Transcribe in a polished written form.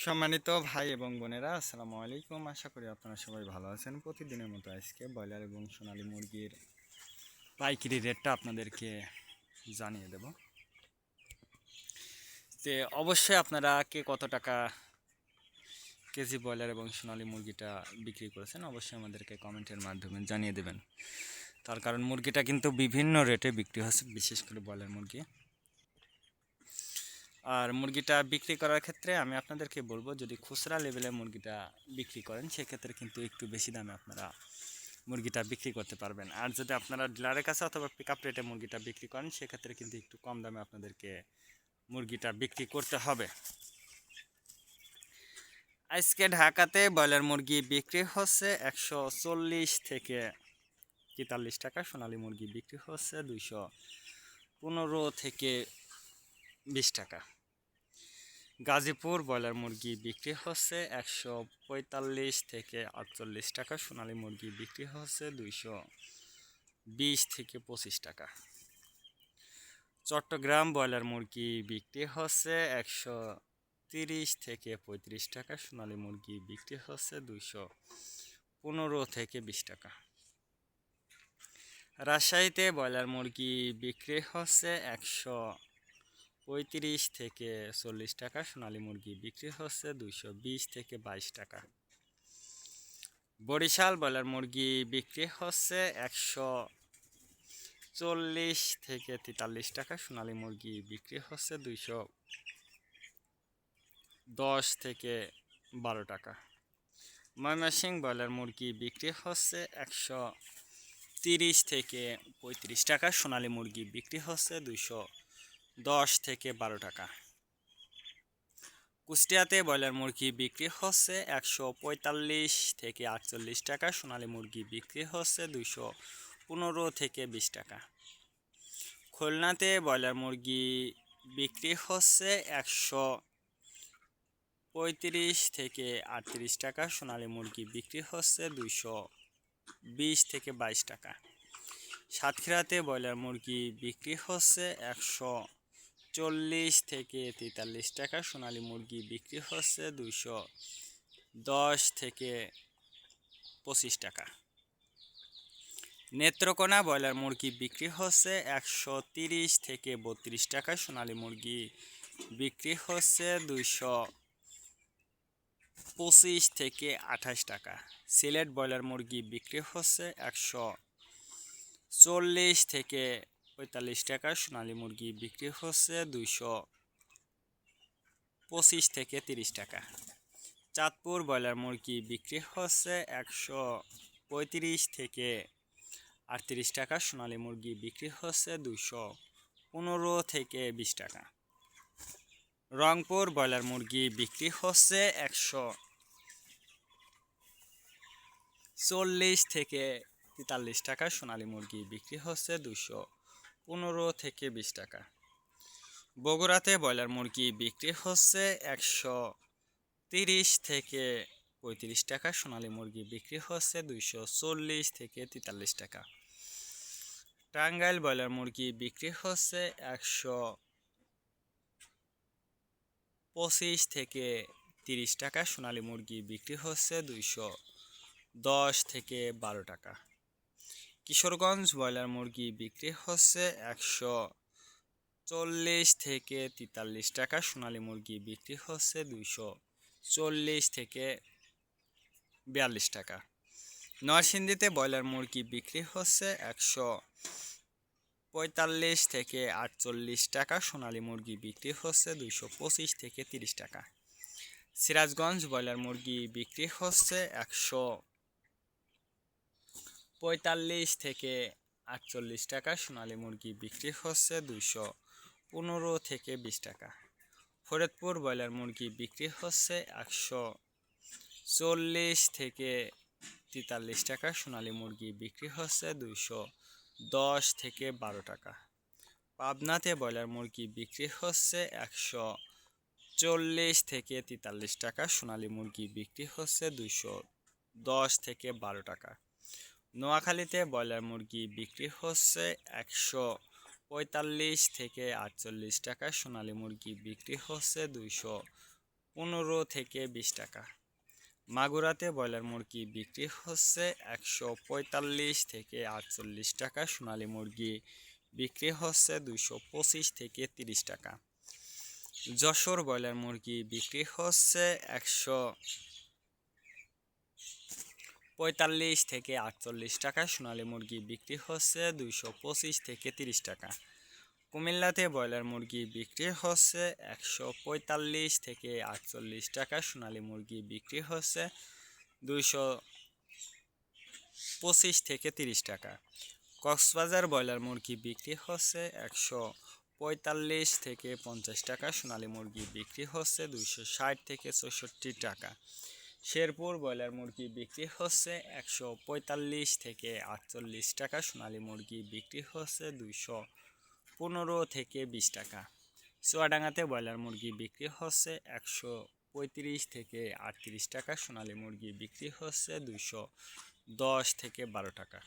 সম্মানিত ভাই এবং বোনেরা, আসসালামু আলাইকুম। আশা করি আপনারা সবাই ভালো আছেন। প্রতিদিনের মতো আজকে ব্রয়লার এবং সোনালী মুরগির পাইকারি রেটটা আপনাদেরকে জানিয়ে দেব। যে অবশ্যই আপনারা কে কত টাকা কেজি ব্রয়লার এবং সোনালী মুরগিটা বিক্রি করেছেন অবশ্যই আমাদেরকে কমেন্টের মাধ্যমে জানিয়ে দেবেন। তার কারণ মুরগিটা কিন্তু বিভিন্ন রেটে বিক্রি হচ্ছে, বিশেষ করে ব্রয়লার মুরগি। আর মুরগিটা বিক্রি করার ক্ষেত্রে আমি আপনাদেরকে বলবো, যদি খুচরা লেভেলে মুরগিটা বিক্রি করেন সেক্ষেত্রে কিন্তু একটু বেশি দামে আপনারা মুরগিটা বিক্রি করতে পারবেন। আর যদি আপনারা ডিলারের কাছে অথবা পিক আপ রেটে মুরগিটা বিক্রি করেন সেক্ষেত্রে কিন্তু একটু কম দামে আপনাদেরকে মুরগিটা বিক্রি করতে হবে। আজকে ঢাকাতে ব্রয়লার মুরগি বিক্রি হচ্ছে 140 থেকে 43 টাকা। সোনালী মুরগি বিক্রি হচ্ছে 215 থেকে 20 টাকা। গাজীপুর ব্রয়লার মুরগি বিক্রি হচ্ছে 145 থেকে 48 টাকা। সোনালী মুরগি বিক্রি হচ্ছে 220 থেকে 25 টাকা। চট্টগ্রাম ব্রয়লার মুরগি বিক্রি হচ্ছে 130 থেকে 35 টাকা। সোনালী মুরগি বিক্রি হচ্ছে 215 থেকে 20 টাকা। রাজশাহীতে ব্রয়লার মুরগি বিক্রি হচ্ছে 135 থেকে 40 টাকা। সোনালী মুরগি বিক্রি হচ্ছে 220 থেকে 22 টাকা। বরিশাল ব্রয়লার মুরগি বিক্রি হচ্ছে 140 থেকে 43 টাকা। সোনালী মুরগি বিক্রি হচ্ছে 210 থেকে 12 টাকা। ময়মনসিংহ ব্রয়লার মুরগি বিক্রি হচ্ছে 130 থেকে 35 টাকা। সোনালী মুরগি বিক্রি হচ্ছে 210 থেকে 12 টাকা। কুষ্টিয়াতে ব্রয়লার মুরগি বিক্রি হচ্ছে 145 থেকে 48 টাকা। সোনালী মুরগি বিক্রি হচ্ছে 215 থেকে 20 টাকা। খুলনাতে ব্রয়লার মুরগি বিক্রি হচ্ছে 135 থেকে 38 টাকা। সোনালী মুরগি বিক্রি হচ্ছে 220 থেকে 22 টাকা। সাতক্ষীরাতে ব্রয়লার মুরগি বিক্রি হচ্ছে 140 থেকে 43 টাকা। সোনালী মুরগি বিক্রি হচ্ছে 210 থেকে 25 টাকা। নেত্রকোনা ব্রয়লার মুরগি বিক্রি হচ্ছে 130 থেকে 32 টাকা। সোনালী মুরগি বিক্রি হচ্ছে 225 থেকে 28 টাকা। সিলেট ব্রয়লার মুরগি বিক্রি হচ্ছে 140 থেকে 45 টাকা। সোনালী মুরগি বিক্রি হচ্ছে 225 থেকে 30 টাকা। চাঁদপুর ব্রয়লার মুরগি বিক্রি হচ্ছে 135 থেকে 38 টাকা। সোনালী মুরগি বিক্রি হচ্ছে 215 থেকে 20 টাকা। রংপুর ব্রয়লার মুরগি বিক্রি হচ্ছে 140 থেকে 43 টাকা। সোনালী মুরগি বিক্রি হচ্ছে 215 থেকে 20 টাকা। বগুড়াতে ব্রয়লার মুরগি বিক্রি হচ্ছে 130 থেকে 35 টাকা। সোনালী মুরগি বিক্রি হচ্ছে 240 থেকে 43 টাকা। টাঙ্গাইল ব্রয়লার মুরগি বিক্রি হচ্ছে 125 থেকে 30 টাকা। সোনালী মুরগি বিক্রি হচ্ছে 210 থেকে 12 টাকা। কিশোরগঞ্জ ব্রয়লার মুরগি বিক্রি হচ্ছে 140 থেকে 43 টাকা। সোনালী মুরগি বিক্রি হচ্ছে 240 থেকে 42 টাকা। নরসিংদীতে ব্রয়লার মুরগি বিক্রি হচ্ছে 145 থেকে 48 টাকা। সোনালী মুরগি বিক্রি হচ্ছে 225 থেকে 30 টাকা। সিরাজগঞ্জ ব্রয়লার মুরগি বিক্রি হচ্ছে 145 থেকে 48 টাকা। সোনালী মুরগি বিক্রি হচ্ছে 215 থেকে 20 টাকা। ফরিদপুর ব্রয়লার মুরগি বিক্রি হচ্ছে 140 থেকে 43 টাকা। সোনালী মুরগি বিক্রি হচ্ছে 210 থেকে 12 টাকা। পাবনাতে ব্রয়লার মুরগি বিক্রি হচ্ছে 140 থেকে 43 টাকা। সোনালী মুরগি বিক্রি হচ্ছে 210 থেকে 12 টাকা। নোয়াখালীতে ব্রয়লার মুরগি বিক্রি হচ্ছে 145 থেকে 48 টাকা। সোনালী মুরগি বিক্রি হচ্ছে 15 থেকে 20 টাকা। মাগুরাতে ব্রয়লার মুরগি বিক্রি হচ্ছে 145 থেকে 48 টাকা। সোনালী মুরগি বিক্রি হচ্ছে 225 থেকে 30 টাকা। যশোর ব্রয়লার মুরগি বিক্রি হচ্ছে 145 থেকে 48 টাকা। সোনালী মুরগি বিক্রি হচ্ছে 225 থেকে 30 টাকা। কুমিল্লাতে ব্রয়লার মুরগি বিক্রি হচ্ছে 145 থেকে 48 টাকা। সোনালী মুরগি বিক্রি হচ্ছে 225 থেকে 30 টাকা। কক্সবাজার ব্রয়লার মুরগি বিক্রি হচ্ছে 145 থেকে 50 টাকা। সোনালী মুরগি বিক্রি হচ্ছে 260 থেকে 64 টাকা। শেরপুর ব্রয়লার মুরগি বিক্রি হচ্ছে 145 থেকে 48 টাকা। সোনালী মুরগি বিক্রি হচ্ছে 215 থেকে 20 টাকা। চুয়াডাঙ্গাতে ব্রয়লার মুরগি বিক্রি হচ্ছে 135 থেকে 38 টাকা। সোনালী মুরগি বিক্রি হচ্ছে 210 থেকে 12 টাকা।